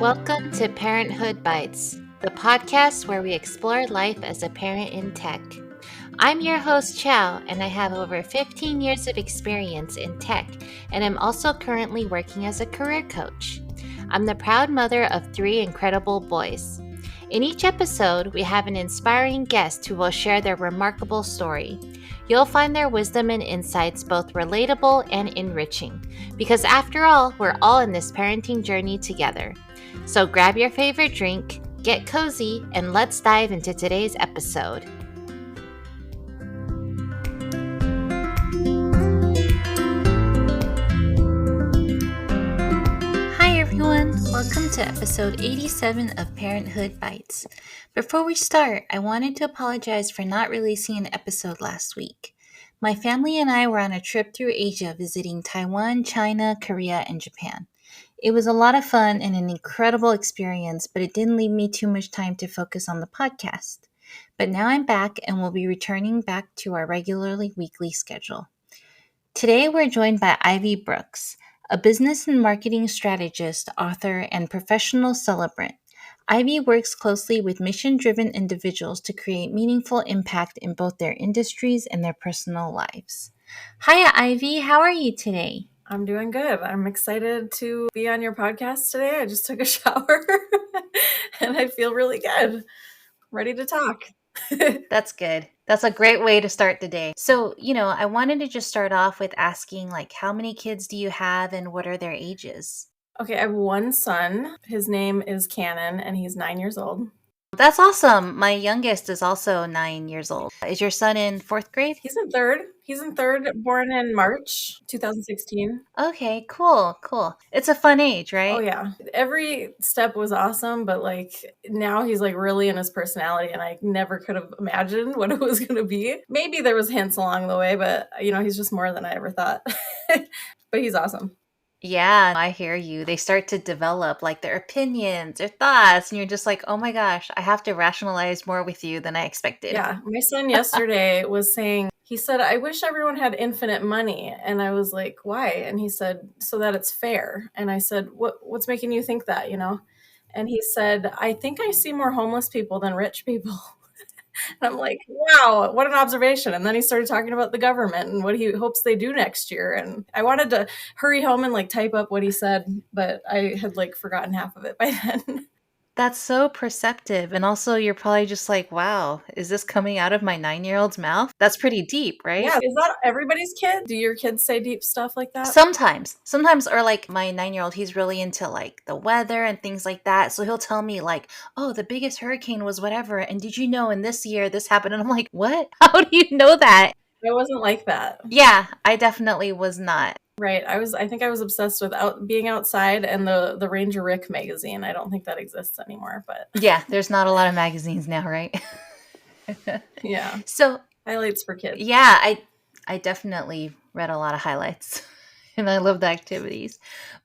Welcome to Parenthood Bites, the podcast where we explore life as a parent in tech. I'm your host, Chow, and I have over 15 years of experience in tech, and I'm also currently working as a career coach. I'm the proud mother of 3 incredible boys. In each episode, we have an inspiring guest who will share their remarkable story. You'll find their wisdom and insights both relatable and enriching, because after all, we're all in this parenting journey together. So grab your favorite drink, get cozy, and let's dive into today's episode. Hi everyone, welcome to episode 87 of Parenthood Bites. Before we start, I wanted to apologize for not releasing an episode last week. My family and I were on a trip through Asia visiting Taiwan, China, Korea, and Japan. It was a lot of fun and an incredible experience, but it didn't leave me too much time to focus on the podcast. But now I'm back and we'll be returning back to our regularly weekly schedule. Today we're joined by Ivy Brooks, a business and marketing strategist, author, and professional celebrant. Ivy works closely with mission-driven individuals to create meaningful impact in both their industries and their personal lives. Hiya, Ivy. How are you today? I'm doing good. I'm excited to be on your podcast today. I just took a shower and I feel really good. Ready to talk. That's good. That's a great way to start the day. So, I wanted to just start off with asking, how many kids do you have and what are their ages? Okay, I have one son. His name is Cannon and he's 9 years old. That's awesome. My youngest is also 9 years old. Is your son in 4th grade? He's in third. Born in March 2016. Okay, cool. It's a fun age, right? Oh yeah. Every step was awesome, but now he's really in his personality and I never could have imagined what it was going to be. Maybe there was hints along the way, but he's just more than I ever thought. But he's awesome. Yeah, I hear you. They start to develop their opinions, their thoughts, and you're just like, oh my gosh, I have to rationalize more with you than I expected. Yeah, my son yesterday was saying, he said, I wish everyone had infinite money. And I was like, why? And he said, so that it's fair. And I said, what's making you think that, And he said, I think I see more homeless people than rich people. And I'm like, wow, what an observation. And then he started talking about the government and what he hopes they do next year. And I wanted to hurry home and type up what he said, but I had forgotten half of it by then. That's so perceptive. And also, you're probably just like, wow, is this coming out of my 9-year-old's mouth? That's pretty deep, right? Yeah. Is that everybody's kid? Do your kids say deep stuff like that? Sometimes, or my 9-year-old, he's really into the weather and things like that. So he'll tell me oh, the biggest hurricane was whatever. And did you know in this year this happened? And I'm like, what? How do you know that? I wasn't like that. Yeah, I definitely was not. Right. I think I was obsessed with being outside and the Ranger Rick magazine. I don't think that exists anymore, but yeah, there's not a lot of magazines now, right? Yeah. So highlights for kids. Yeah, I definitely read a lot of highlights and I love the activities.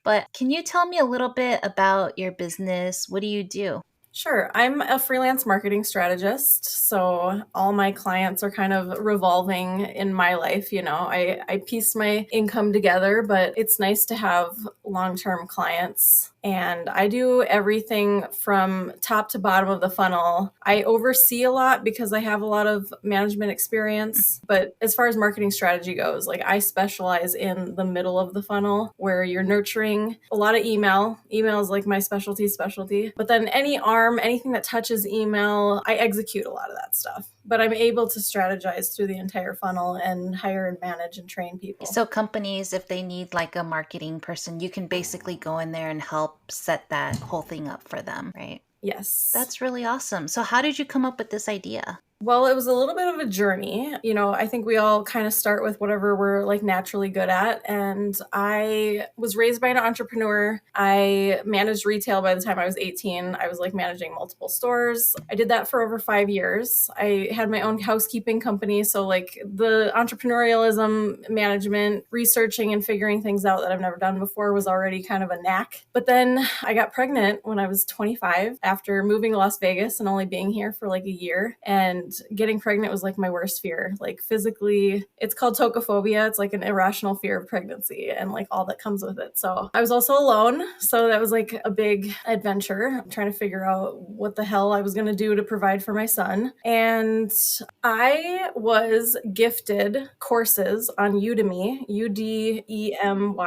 But can you tell me a little bit about your business? What do you do? Sure. I'm a freelance marketing strategist. So all my clients are kind of revolving in my life. I piece my income together, but it's nice to have long-term clients. And I do everything from top to bottom of the funnel. I oversee a lot because I have a lot of management experience. But as far as marketing strategy goes, I specialize in the middle of the funnel where you're nurturing a lot of email. Email is my specialty. But then anything that touches email, I execute a lot of that stuff. But I'm able to strategize through the entire funnel and hire and manage and train people. So companies, if they need a marketing person, you can basically go in there and help set that whole thing up for them, right? Yes. That's really awesome. So how did you come up with this idea? Well, it was a little bit of a journey. I think we all kind of start with whatever we're naturally good at. And I was raised by an entrepreneur. I managed retail by the time I was 18. I was managing multiple stores. I did that for over 5 years. I had my own housekeeping company. So the entrepreneurialism, management, researching and figuring things out that I've never done before was already kind of a knack. But then I got pregnant when I was 25 after moving to Las Vegas and only being here for a year. And and getting pregnant was like my worst fear. Like physically, it's called tokophobia. It's like an irrational fear of pregnancy and like all that comes with it. So I was also alone. So that was like a big adventure, trying to figure out what the hell I was going to do to provide for my son. And I was gifted courses on Udemy, udemy.com.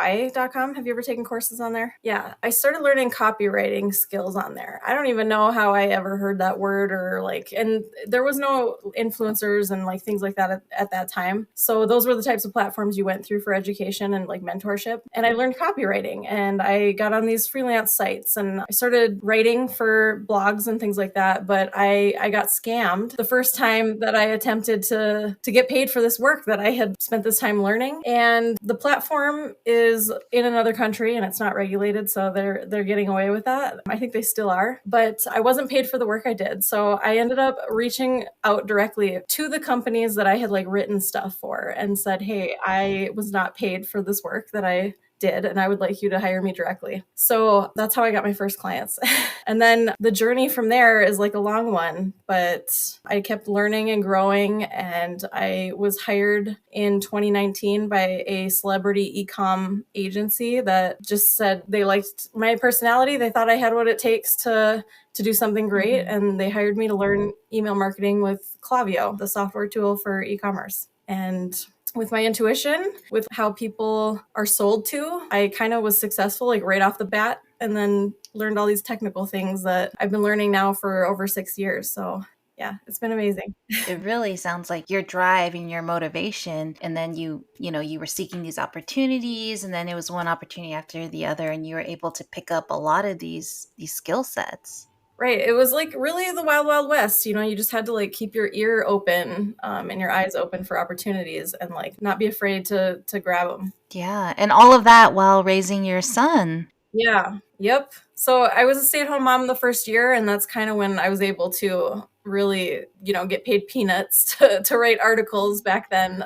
Have you ever taken courses on there? Yeah. I started learning copywriting skills on there. I don't even know how I ever heard that word or like, and there was no influencers and like things like that at that time. So those were the types of platforms you went through for education and like mentorship. And I learned copywriting and I got on these freelance sites and I started writing for blogs and things like that. But I got scammed the first time that I attempted to get paid for this work that I had spent this time learning. And the platform is in another country and it's not regulated, so they're getting away with that. I think they still are, but I wasn't paid for the work I did. So I ended up reaching out directly to the companies that I had like written stuff for and said, hey, I was not paid for this work that I did, and I would like you to hire me directly. So that's how I got my first clients. And then the journey from there is like a long one, but I kept learning and growing, and I was hired in 2019 by a celebrity e-com agency that just said they liked my personality. They thought I had what it takes to do something great, and they hired me to learn email marketing with Klaviyo, the software tool for e-commerce. And with my intuition, with how people are sold to, I kind of was successful like right off the bat, and then learned all these technical things that I've been learning now for over 6 years. So yeah, it's been amazing. It really sounds like your drive and your motivation, and then you were seeking these opportunities, and then it was one opportunity after the other, and you were able to pick up a lot of these skill sets. Right. It was like really the wild, wild west. You know, you just had to like keep your ear open and your eyes open for opportunities and like not be afraid to grab them. Yeah, and all of that while raising your son. Yeah. Yep. So I was a stay-at-home mom the first year, and that's kind of when I was able to really, get paid peanuts to write articles back then.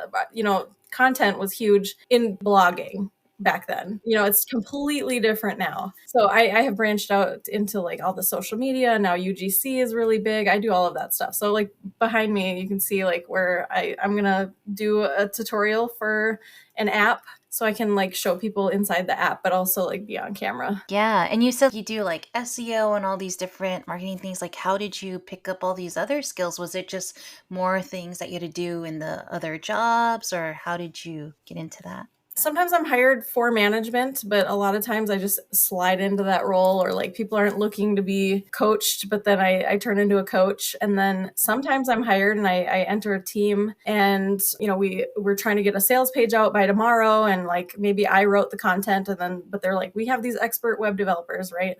Content was huge in blogging back then. It's completely different now. So I have branched out into like all the social media. Now UGC is really big. I do all of that stuff. So like behind me, you can see like where I'm going to do a tutorial for an app so I can like show people inside the app, but also like be on camera. Yeah, and you said you do like SEO and all these different marketing things. Like, how did you pick up all these other skills? Was it just more things that you had to do in the other jobs, or how did you get into that? Sometimes I'm hired for management, but a lot of times I just slide into that role, or like people aren't looking to be coached, but then I turn into a coach. And then sometimes I'm hired and I enter a team, and we're trying to get a sales page out by tomorrow, and like maybe I wrote the content, but they're like, we have these expert web developers, right?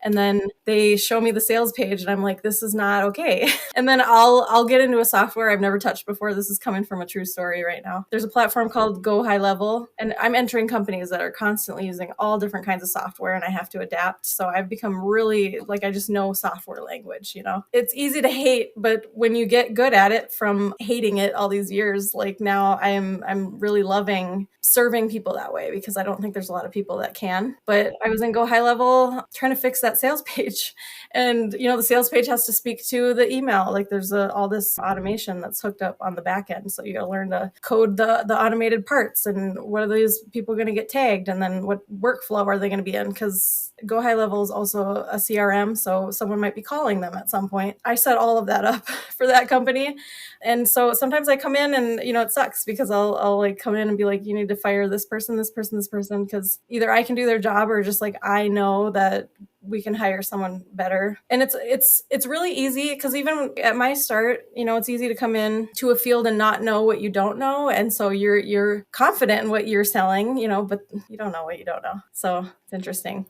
And then they show me the sales page and I'm like, this is not okay. And then I'll get into a software I've never touched before. This is coming from a true story right now. There's a platform called Go High Level, and I'm entering companies that are constantly using all different kinds of software, and I have to adapt. So I've become really like, I just know software language. It's easy to hate, but when you get good at it from hating it all these years, like now I'm really loving serving people that way, because I don't think there's a lot of people that can. But I was in Go High Level trying to fix that sales page, and the sales page has to speak to the email. Like there's all this automation that's hooked up on the back end, so you got to learn to code the automated parts, and what are these people going to get tagged, and then what workflow are they going to be in, because Go High Level is also a CRM, so someone might be calling them at some point. I set all of that up for that company. And so sometimes I come in and, it sucks, because I'll like come in and be like, you need to fire this person, this person, this person, because either I can do their job, or just like I know that we can hire someone better. And it's really easy, because even at my start, it's easy to come in to a field and not know what you don't know. And so you're confident in what you're selling, but you don't know what you don't know. So it's interesting.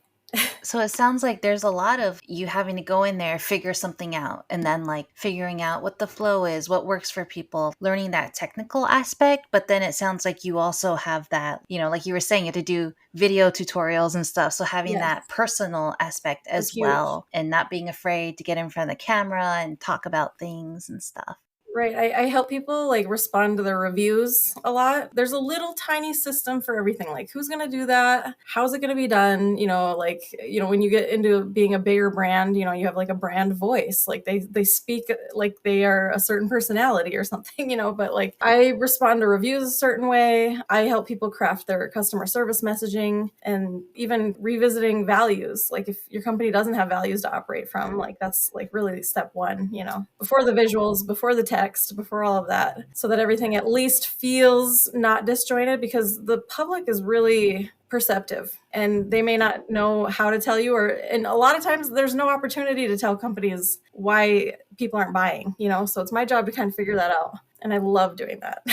So it sounds like there's a lot of you having to go in there, figure something out, and then like figuring out what the flow is, what works for people, learning that technical aspect. But then it sounds like you also have that, like you were saying, you have to do video tutorials and stuff. So having that personal aspect as well, and not being afraid to get in front of the camera and talk about things and stuff. Right. I help people like respond to their reviews a lot. There's a little tiny system for everything. Like who's going to do that? How's it going to be done? When you get into being a bigger brand, you have like a brand voice. Like they speak like they are a certain personality or something, but like I respond to reviews a certain way. I help people craft their customer service messaging and even revisiting values. Like if your company doesn't have values to operate from, like that's like really step one, before the visuals, before the text, before all of that, so that everything at least feels not disjointed, because the public is really perceptive and they may not know how to tell you, and a lot of times there's no opportunity to tell companies why people aren't buying, so it's my job to kind of figure that out. And I love doing that.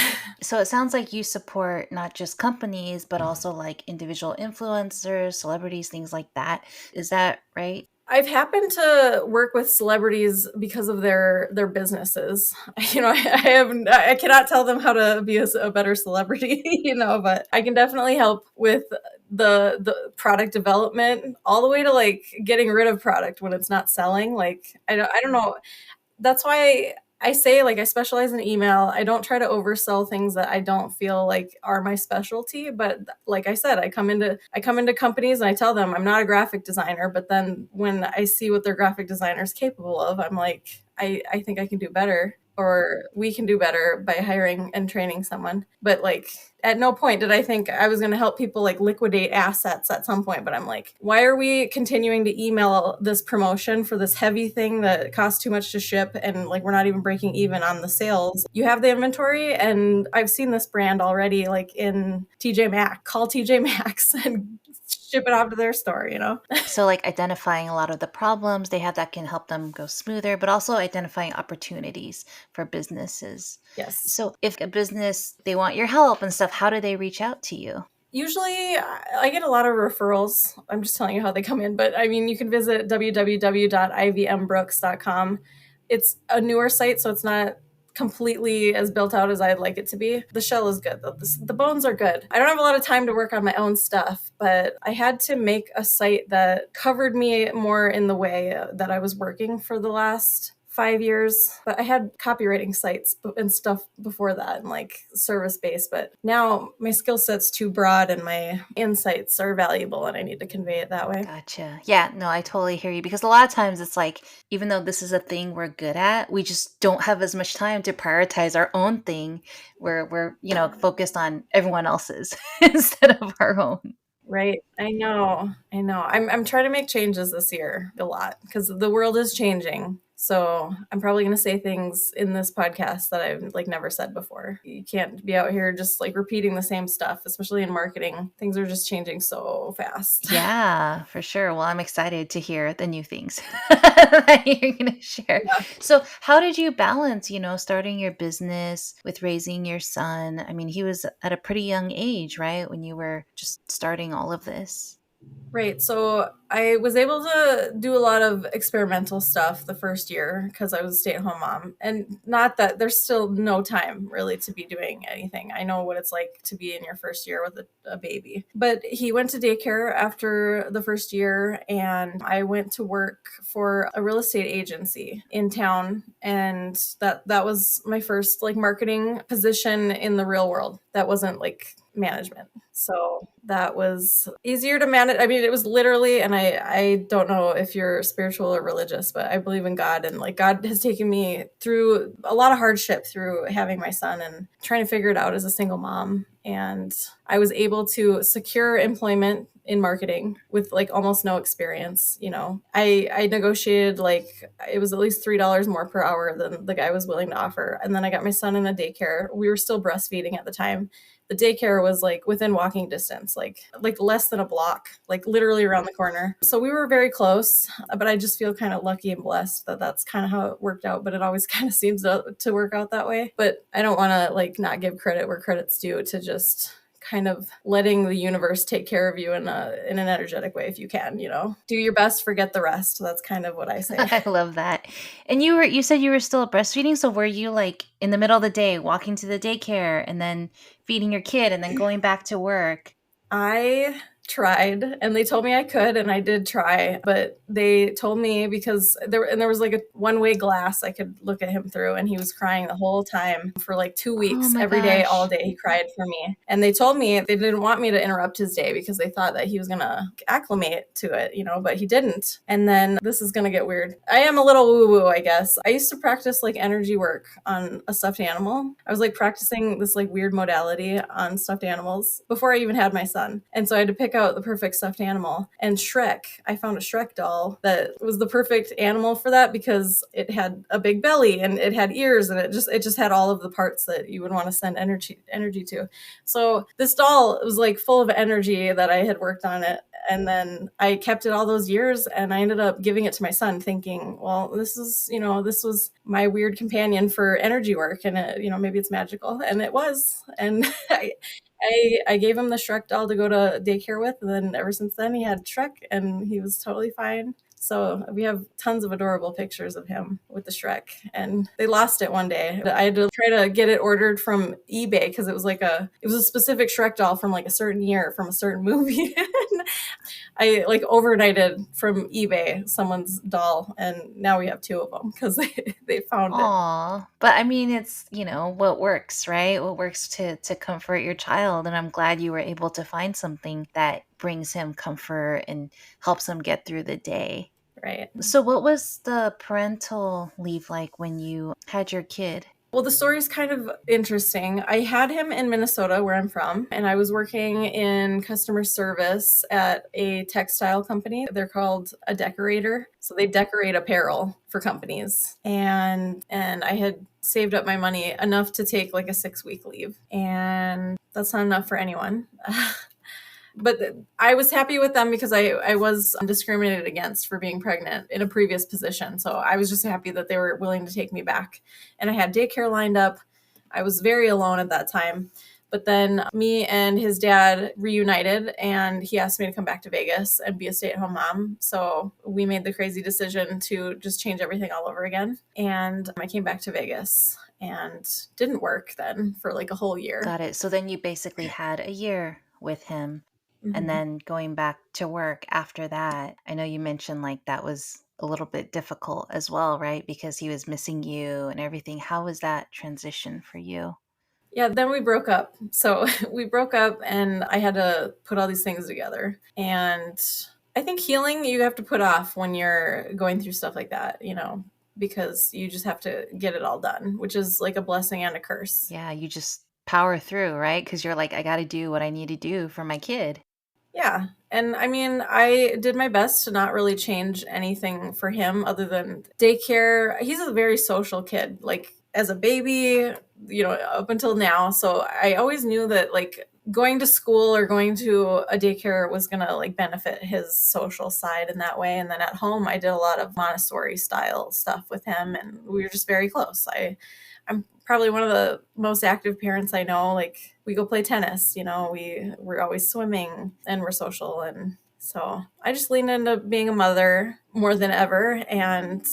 So it sounds like you support not just companies, but also like individual influencers, celebrities, things like that. Is that right? I've happened to work with celebrities because of their businesses. I cannot tell them how to be a better celebrity, but I can definitely help with the product development all the way to like getting rid of product when it's not selling. Like I don't know. That's why I say like I specialize in email. I don't try to oversell things that I don't feel like are my specialty. But like I said, I come into companies and I tell them I'm not a graphic designer. But then when I see what their graphic designer is capable of, I'm like, I think I can do better, or we can do better by hiring and training someone. But like at no point did I think I was going to help people like liquidate assets at some point. But I'm like, why are we continuing to email this promotion for this heavy thing that costs too much to ship, and like we're not even breaking even on the sales? You have the inventory, and I've seen this brand already like in TJ Maxx. Call TJ Maxx and ship it off to their store. So like identifying a lot of the problems they have that can help them go smoother, but also identifying opportunities for businesses. Yes. So if a business, they want your help and stuff, how do they reach out to you? Usually I get a lot of referrals. I'm just telling you how they come in, but I mean, you can visit www.ivmbrooks.com. It's a newer site, so it's not completely as built out as I'd like it to be. The shell is good. The bones are good. I don't have a lot of time to work on my own stuff, but I had to make a site that covered me more in the way that I was working for the last 5 years. But I had copywriting sites and stuff before that, and like service based. But now my skill set's too broad and my insights are valuable, and I need to convey it that way. Gotcha. Yeah, no, I totally hear you, because a lot of times it's like, even though this is a thing we're good at, we just don't have as much time to prioritize our own thing. We're focused on everyone else's instead of our own. Right. I know. I'm trying to make changes this year a lot because the world is changing. So I'm probably going to say things in this podcast that I've like never said before. You can't be out here just like repeating the same stuff, especially in marketing. Things are just changing so fast. Yeah, for sure. Well, I'm excited to hear the new things that you're going to share. Yeah. So, how did you balance, starting your business with raising your son? I mean, he was at a pretty young age, right? When you were just starting all of this. Right. So I was able to do a lot of experimental stuff the first year because I was a stay-at-home mom. And not that there's still no time really to be doing anything. I know what it's like to be in your first year with a baby. But he went to daycare after the first year, and I went to work for a real estate agency in town. And that was my first like marketing position in the real world. That wasn't like management. So that was easier to manage. I mean, it was literally, and I don't know if you're spiritual or religious, but I believe in God, and like God has taken me through a lot of hardship through having my son and trying to figure it out as a single mom. And I was able to secure employment in marketing with like almost no experience. I negotiated like it was at least $3 more per hour than the guy was willing to offer. And then I got my son in a daycare. We were still breastfeeding at the time. The daycare was like within walking distance, like less than a block, like literally around the corner. So we were very close, but I just feel kind of lucky and blessed that that's kind of how it worked out. But it always kind of seems to work out that way. But I don't want to like not give credit where credit's due, to just kind of letting the universe take care of you in an energetic way if you can, do your best, forget the rest. That's kind of what I say. I love that. And you said you were still breastfeeding, so were you like in the middle of the day walking to the daycare and then feeding your kid and then going back to work? I tried, and they told me I could, and I did try, but they told me because there was like a one-way glass I could look at him through, and he was crying the whole time for like 2 Oh weeks, my every day, all gosh. day. He cried for me. And they told me they didn't want me to interrupt his day because they thought that he was gonna acclimate to it, but he didn't. And then this is gonna get weird. I am a little woo-woo, I guess. I used to practice like energy work on a stuffed animal. I was like practicing this like weird modality on stuffed animals before I even had my son. And so I had to pick out the perfect stuffed animal. And Shrek, I found a Shrek doll that was the perfect animal for that because it had a big belly and it had ears, and it just had all of the parts that you would want to send energy to. So this doll was like full of energy that I had worked on it. And then I kept it all those years, and I ended up giving it to my son thinking, well, this was my weird companion for energy work, and maybe it's magical. And it was. And I gave him the Shrek doll to go to daycare with, and then ever since then he had Shrek, and he was totally fine. So we have tons of adorable pictures of him with the Shrek, and they lost it one day. I had to try to get it ordered from eBay because it was a specific Shrek doll from like a certain year from a certain movie. I like overnighted from eBay someone's doll, and now we have two of them because they found it. Aw. But I mean, it's, what works, right? What works to comfort your child. And I'm glad you were able to find something that brings him comfort and helps him get through the day. Right. So, what was the parental leave like when you had your kid? Well, the story's kind of interesting. I had him in Minnesota, where I'm from, and I was working in customer service at a textile company. They're called a decorator. So they decorate apparel for companies. And I had saved up my money enough to take like a 6-week leave. And that's not enough for anyone. But I was happy with them because I was discriminated against for being pregnant in a previous position. So I was just happy that they were willing to take me back. And I had daycare lined up. I was very alone at that time. But then me and his dad reunited, and he asked me to come back to Vegas and be a stay-at-home mom. So we made the crazy decision to just change everything all over again. And I came back to Vegas and didn't work then for like a whole year. Got it. So then you basically had a year with him. And Mm-hmm. then going back to work after that, I know you mentioned like that was a little bit difficult as well, right? Because he was missing you and everything. How was that transition for you? Yeah, then we broke up. So we broke up, and I had to put all these things together. And I think healing you have to put off when you're going through stuff like that, because you just have to get it all done, which is like a blessing and a curse. Yeah, you just power through, right? Because you're like, I got to do what I need to do for my kid. Yeah. And I mean, I did my best to not really change anything for him other than daycare. He's a very social kid, like as a baby, up until now. So I always knew that like going to school or going to a daycare was going to like benefit his social side in that way. And then at home, I did a lot of Montessori style stuff with him, and we were just very close. I'm probably one of the most active parents I know. Like we go play tennis, we're always swimming, and we're social. And so I just leaned into being a mother more than ever. And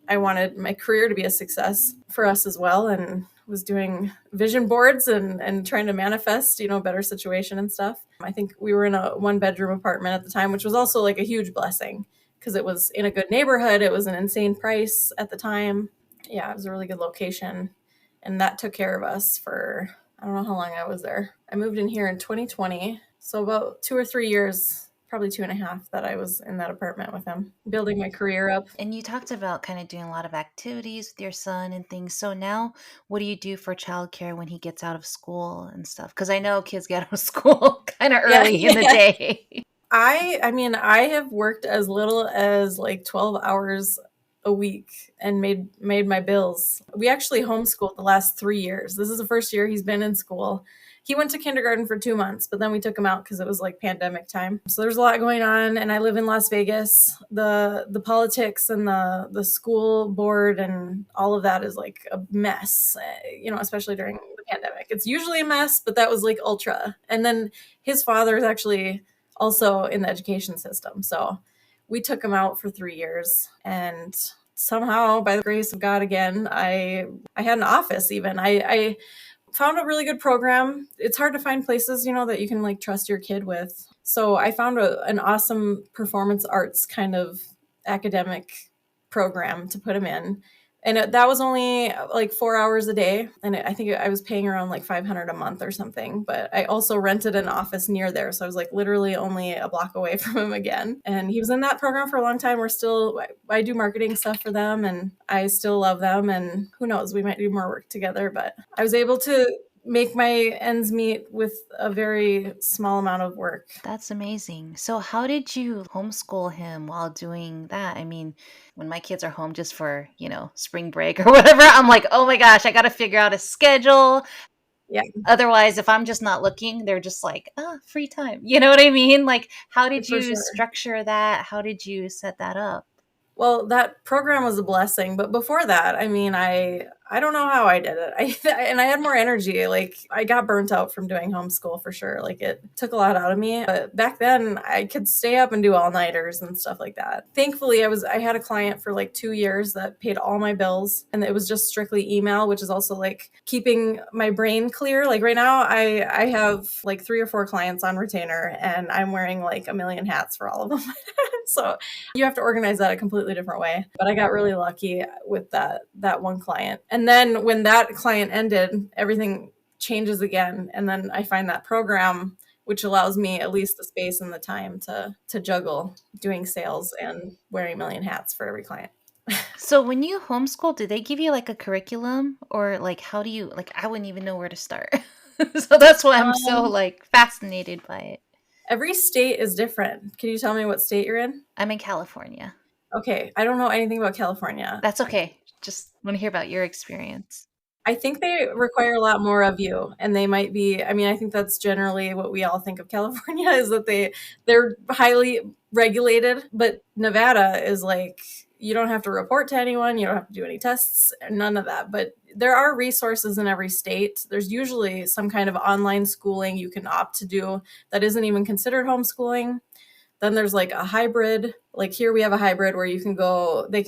I wanted my career to be a success for us as well. And was doing vision boards and trying to manifest, a better situation and stuff. I think we were in a 1-bedroom apartment at the time, which was also like a huge blessing because it was in a good neighborhood. It was an insane price at the time. Yeah, it was a really good location. And that took care of us for, I don't know how long I was there. I moved in here in 2020. So about 2 or 3 years, probably 2.5, that I was in that apartment with him, building my career up. And you talked about kind of doing a lot of activities with your son and things. So now, what do you do for childcare when he gets out of school and stuff? Because I know kids get out of school kind of Yeah, early in the yeah. day. I mean, I have worked as little as like 12 hours a week and made my bills. We actually homeschooled the last 3 years. This is the first year he's been in school. He went to kindergarten for 2 months, but then we took him out because it was like pandemic time. So there's a lot going on, and I live in Las Vegas. The politics and the school board and all of that is like a mess, especially during the pandemic. It's usually a mess, but that was like ultra. And then his father is actually also in the education system. So we took him out for 3 years, and somehow by the grace of God again, I had an office even. I found a really good program. It's hard to find places, that you can like trust your kid with. So I found an awesome performance arts kind of academic program to put him in. And that was only like 4 hours a day. And I think I was paying around like 500 a month or something. But I also rented an office near there. So I was like literally only a block away from him again. And he was in that program for a long time. I do marketing stuff for them and I still love them. And who knows, we might do more work together. But I was able to make my ends meet with a very small amount of work. That's amazing. So, how did you homeschool him while doing that? I mean, when my kids are home just for, spring break or whatever, I'm like, oh my gosh, I got to figure out a schedule. Yeah, Otherwise, if I'm just not looking, they're just like, free time. You know what I mean? Like, how did for you sure. structure that? How did you set that up? Well, that program was a blessing, but before that, I mean, I don't know how I did it. And I had more energy. Like I got burnt out from doing homeschool for sure. Like it took a lot out of me. But back then, I could stay up and do all-nighters and stuff like that. Thankfully, I had a client for like 2 years that paid all my bills, and it was just strictly email, which is also like keeping my brain clear. Like right now, I have like 3 or 4 clients on retainer, and I'm wearing like a million hats for all of them. So you have to organize that a completely different way. But I got really lucky with that one client. And then when that client ended, everything changes again. And then I find that program which allows me at least the space and the time to juggle doing sales and wearing a million hats for every client. So, when you homeschool, do they give you like a curriculum or like how do you, like, I wouldn't even know where to start. So, that's why I'm so Um, like fascinated by it. every state is different. Can you tell me what state you're in? I'm in California. Okay, I don't know anything about California. That's okay. Just want to hear about your experience. I think they require a lot more of you, and they might be, I mean, I think that's generally what we all think of California is that they're highly regulated, but Nevada is like you don't have to report to anyone, you don't have to do any tests, none of that. But there are resources in every state. There's usually some kind of online schooling you can opt to do that isn't even considered homeschooling. Then there's like a hybrid. Like here we have a hybrid where they can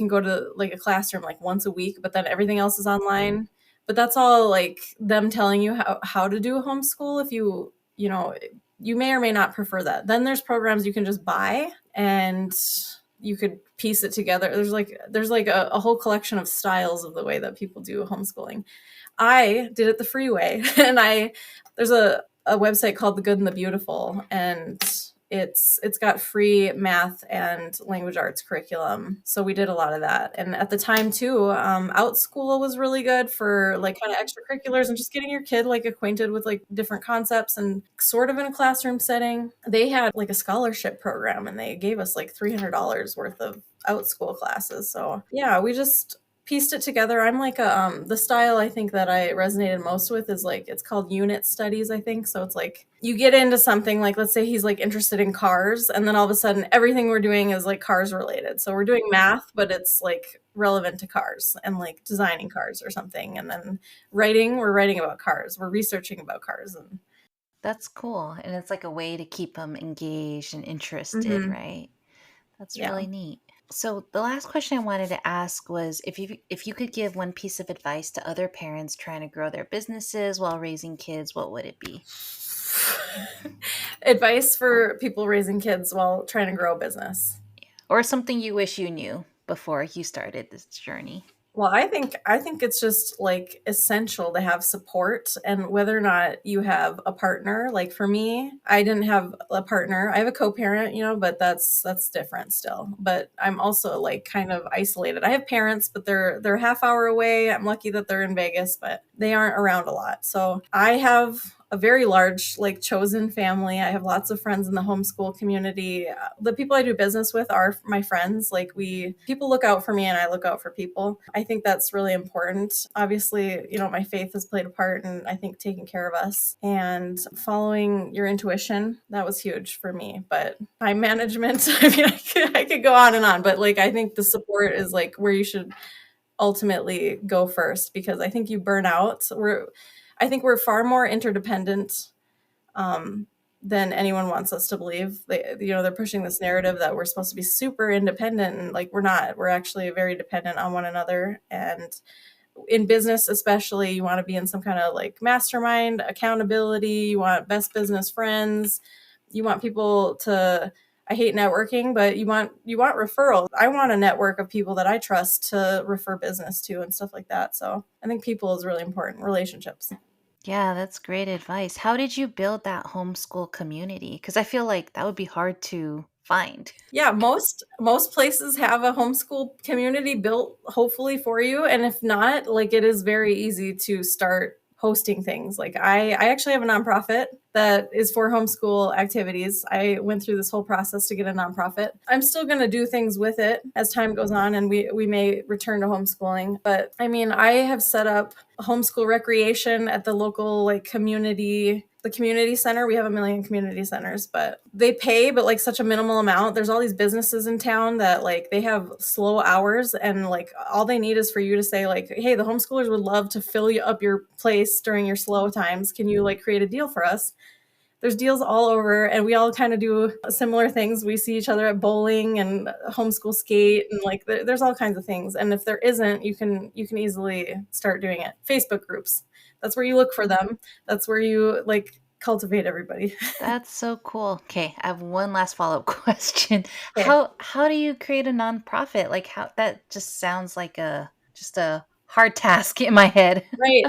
go to like a classroom like once a week, but then everything else is online. But that's all like them telling you how to do homeschool if you may or may not prefer that. Then there's programs you can just buy and you could piece it together. There's like a whole collection of styles of the way that people do homeschooling. I did it the free way. And there's a website called The Good and the Beautiful, and it's got free math and language arts curriculum. So we did a lot of that. And at the time too, OutSchool was really good for like kind of extracurriculars and just getting your kid like acquainted with like different concepts and sort of in a classroom setting. They had like a scholarship program and they gave us like $300 worth of OutSchool classes. So yeah, we just pieced it together. I'm like the style I think that I resonated most with is like it's called unit studies, I think. So it's like you get into something like let's say he's like interested in cars and then all of a sudden everything we're doing is like cars related. So we're doing math, but it's like relevant to cars and like designing cars or something. And then we're writing about cars. We're researching about cars and That's cool. And it's like a way to keep them engaged and interested, mhm, right? That's yeah. really neat. So the last question I wanted to ask was if you could give one piece of advice to other parents trying to grow their businesses while raising kids, what would it be? Advice for people raising kids while trying to grow a business. Or something you wish you knew before you started this journey? Well, I think it's just like essential to have support and whether or not you have a partner. Like for me, I didn't have a partner. I have a co-parent, but that's different still. But I'm also like kind of isolated. I have parents, but they're a half hour away. I'm lucky that they're in Vegas, but they aren't around a lot. So I have a very large like chosen family. I have lots of friends in the homeschool community. The people I do business with are my friends. Like people look out for me and I look out for people. I think that's really important. Obviously, my faith has played a part in I think taking care of us and following your intuition. That was huge for me. But time management, I mean, I could go on and on, but like I think the support is like where you should ultimately go first because I think you burn out. I think we're far more interdependent than anyone wants us to believe. They're pushing this narrative that we're supposed to be super independent, and like we're not. We're actually very dependent on one another. And in business especially, you want to be in some kind of like mastermind, accountability, you want best business friends, you want people to, I hate networking, but you want referrals. I want a network of people that I trust to refer business to and stuff like that. So I think people is really important, relationships. Yeah, that's great advice. How did you build that homeschool community? Because I feel like that would be hard to find. Yeah, most places have a homeschool community built hopefully for you, and if not, like it is very easy to start hosting things. Like I actually have a nonprofit that is for homeschool activities. I went through this whole process to get a nonprofit. I'm still going to do things with it as time goes on, and we may return to homeschooling. But I mean, I have set up homeschool recreation at the local like community, the community center. We have a million community centers, but they pay, but like such a minimal amount. There's all these businesses in town that like they have slow hours, and like all they need is for you to say like, hey, the homeschoolers would love to fill you up your place during your slow times. Can you like create a deal for us? There's deals all over, and we all kind of do similar things. We see each other at bowling and homeschool skate, and like there's all kinds of things. And if there isn't, you can easily start doing it. Facebook groups, that's where you look for them. That's where you like cultivate everybody. That's so cool. Okay, I have one last follow-up question. Okay. How do you create a nonprofit? Like how that just sounds like a hard task in my head. Right.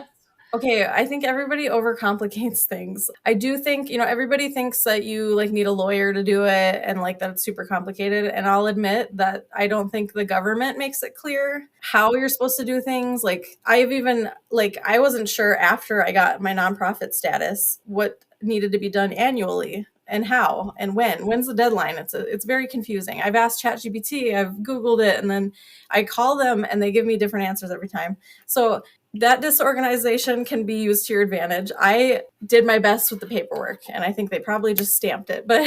Okay, I think everybody overcomplicates things. I do think, everybody thinks that you like need a lawyer to do it and like that it's super complicated. And I'll admit that I don't think the government makes it clear how you're supposed to do things. Like I wasn't sure after I got my nonprofit status what needed to be done annually and how and when's the deadline. It's very confusing. I've asked ChatGPT, I've Googled it, and then I call them and they give me different answers every time. So that disorganization can be used to your advantage. I did my best with the paperwork, and I think they probably just stamped it, but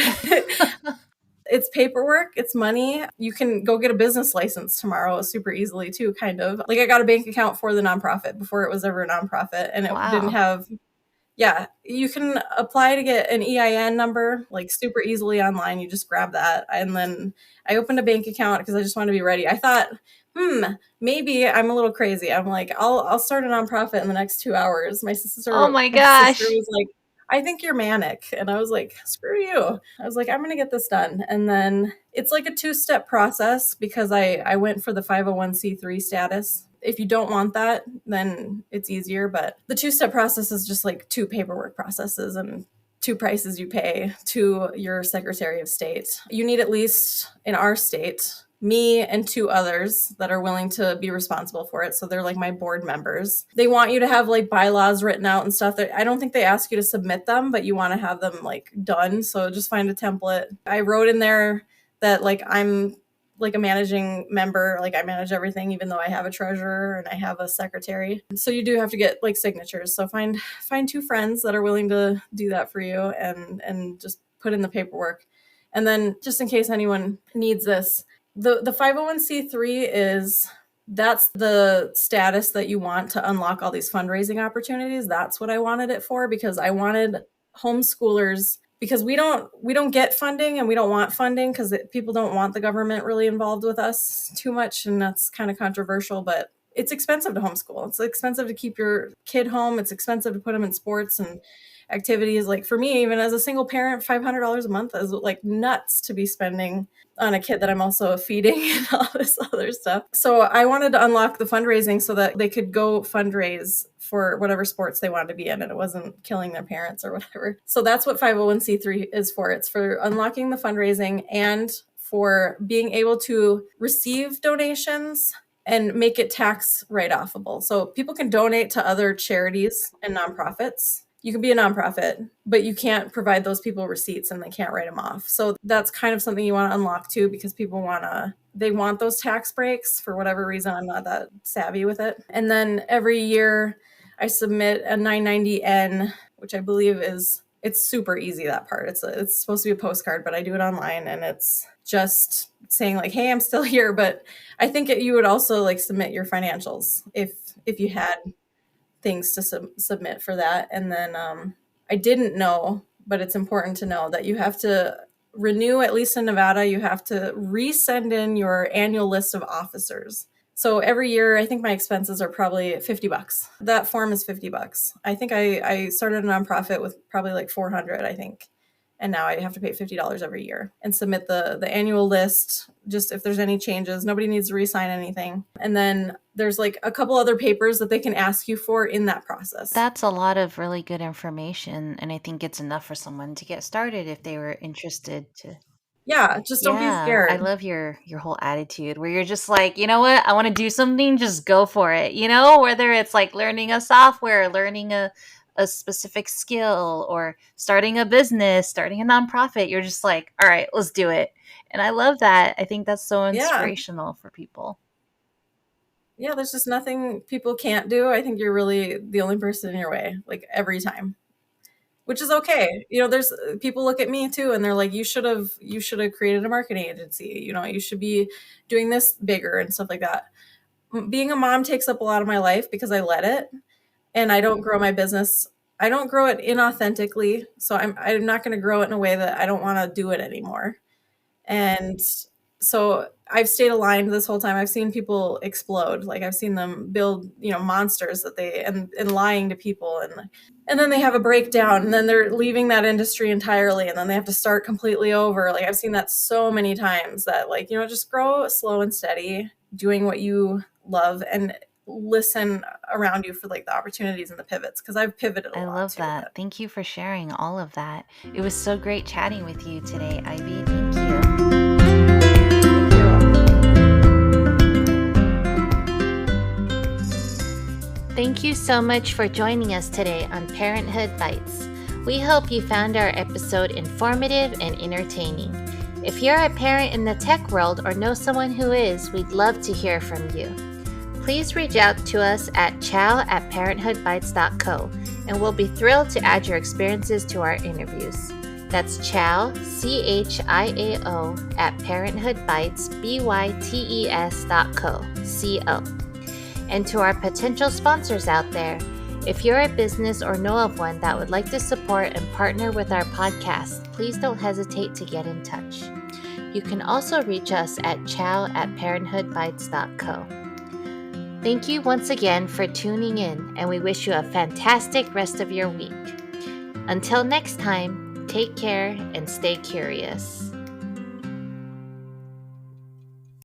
it's paperwork, it's money. You can go get a business license tomorrow super easily too, kind of. Like I got a bank account for the nonprofit before it was ever a nonprofit, and it didn't Wow. have, yeah, you can apply to get an EIN number like super easily online. You just grab that. And then I opened a bank account because I just wanted to be ready. I thought, maybe I'm a little crazy. I'm like, I'll start a nonprofit in the next 2 hours. My Oh sister my my sister gosh. was like, I think you're manic. And I was like, screw you. I was like, I'm gonna get this done. And then it's like a two-step process because I went for the 501c3 status. If you don't want that, then it's easier. But the two-step process is just like two paperwork processes and two prices you pay to your Secretary of State. You need at least, in our state, me and two others that are willing to be responsible for it. So they're like my board members. They want you to have like bylaws written out and stuff. I don't think they ask you to submit them, but you want to have them like done. So just find a template. I wrote in there that like I'm like a managing member, like I manage everything, even though I have a treasurer and I have a secretary. So you do have to get like signatures. So find two friends that are willing to do that for you and just put in the paperwork. And then just in case anyone needs this, the 501c3 that's the status that you want to unlock all these fundraising opportunities. That's what I wanted it for, because I wanted homeschoolers, because we don't get funding and we don't want funding because people don't want the government really involved with us too much, and that's kind of controversial, but it's expensive to homeschool. It's expensive to keep your kid home. It's expensive to put them in sports and activities. Like for me, even as a single parent, $500 a month is like nuts to be spending on a kid that I'm also feeding and all this other stuff. So I wanted to unlock the fundraising so that they could go fundraise for whatever sports they wanted to be in, and it wasn't killing their parents or whatever. So that's what 501c3 is for. It's for unlocking the fundraising and for being able to receive donations and make it tax write-offable. So people can donate to other charities and nonprofits. You can be a nonprofit, but you can't provide those people receipts and they can't write them off. So that's kind of something you want to unlock too, because people they want those tax breaks for whatever reason. I'm not that savvy with it. And then every year I submit a 990N, which I believe it's super easy, that part. It's supposed to be a postcard, but I do it online, and it's just saying like, hey, I'm still here. But I think you would also like submit your financials if you had things to submit for that. And then I didn't know, but it's important to know that you have to renew, at least in Nevada, you have to resend in your annual list of officers. So every year, I think my expenses are probably $50. That form is $50. I think I started a nonprofit with probably like 400, I think. And now I have to pay $50 every year and submit the annual list. Just if there's any changes, nobody needs to re-sign anything. And then there's like a couple other papers that they can ask you for in that process. That's a lot of really good information, and I think it's enough for someone to get started if they were interested to. Yeah, just don't be Yeah, I scared. love your whole attitude where you're just like, you know what, I want to do something, just go for it. You know, whether it's like learning a software, learning a specific skill, or starting a business, starting a nonprofit, you're just like, all right, let's do it. And I love that. I think that's so Yeah. inspirational for people. Yeah, there's just nothing people can't do. I think you're really the only person in your way, like every time. Which is okay. There's people look at me too and they're like, you should have created a marketing agency. You should be doing this bigger and stuff like that. Being a mom takes up a lot of my life because I let it, and I don't grow my business. I don't grow it inauthentically. So I'm not going to grow it in a way that I don't want to do it anymore. And so I've stayed aligned this whole time. I've seen people explode. Like I've seen them build, monsters that and lying to people, and then they have a breakdown, and then they're leaving that industry entirely, and then they have to start completely over. Like I've seen that so many times that, like, just grow slow and steady, doing what you love, and listen around you for like the opportunities and the pivots, because I've pivoted a I lot love too. that. Thank you for sharing all of that. It was so great chatting with you today, Ivy. Thank you. Thank you so much for joining us today on Parenthood Bites. We hope you found our episode informative and entertaining. If you're a parent in the tech world or know someone who is, we'd love to hear from you. Please reach out to us at chow@parenthoodbites.co, and we'll be thrilled to add your experiences to our interviews. That's chow, CHIAO, @parenthoodbites.co. And to our potential sponsors out there, if you're a business or know of one that would like to support and partner with our podcast, please don't hesitate to get in touch. You can also reach us at chow@parenthoodbites.co. Thank you once again for tuning in, and we wish you a fantastic rest of your week. Until next time, take care and stay curious.